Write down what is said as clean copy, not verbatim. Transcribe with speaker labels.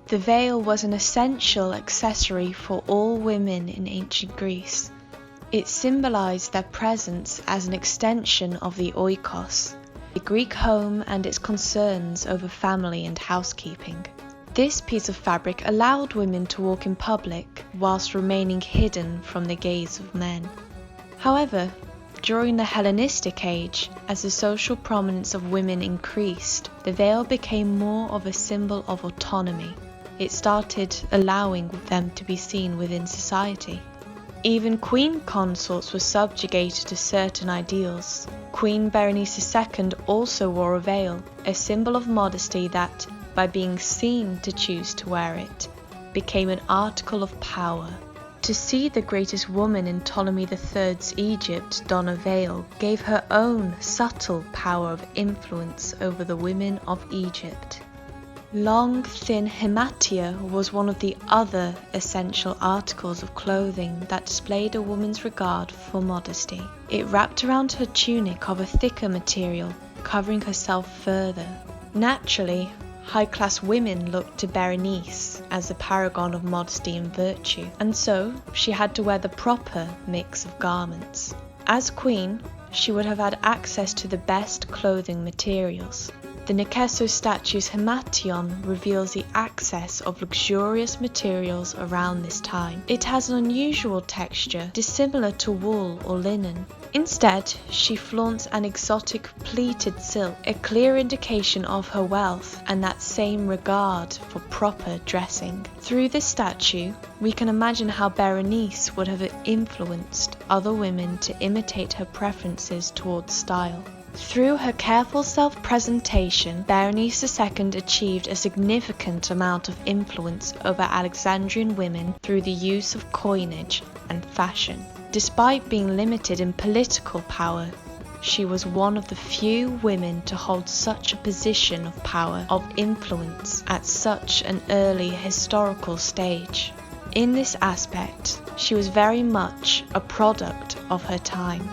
Speaker 1: The veil was an essential accessory for all women in ancient Greece. It symbolized their presence as an extension of the oikos, the Greek home, and its concerns over family and housekeeping. This piece of fabric allowed women to walk in public whilst remaining hidden from the gaze of men. However, during the Hellenistic age, as the social prominence of women increased, the veil became more of a symbol of autonomy. It started allowing them to be seen within society. Even queen consorts were subjugated to certain ideals. Queen Berenice II also wore a veil, a symbol of modesty that, by being seen to choose to wear it, became an article of power. To see the greatest woman in Ptolemy III's Egypt don a veil gave her own subtle power of influence over the women of Egypt. Long, thin hematia was one of the other essential articles of clothing that displayed a woman's regard for modesty. It wrapped around her tunic of a thicker material, covering herself further. Naturally, high-class women looked to Berenice as the paragon of modesty and virtue, and so she had to wear the proper mix of garments. As queen, she would have had access to the best clothing materials. The Nicephorus statue's hemation reveals the access of luxurious materials around this time. It has an unusual texture, dissimilar to wool or linen. Instead, she flaunts an exotic pleated silk, a clear indication of her wealth and that same regard for proper dressing. Through this statue, we can imagine how Berenice would have influenced other women to imitate her preferences towards style. Through her careful self-presentation, Berenice II achieved a significant amount of influence over Alexandrian women through the use of coinage and fashion. Despite being limited in political power, she was one of the few women to hold such a position of power, of influence, at such an early historical stage. In this aspect, she was very much a product of her time.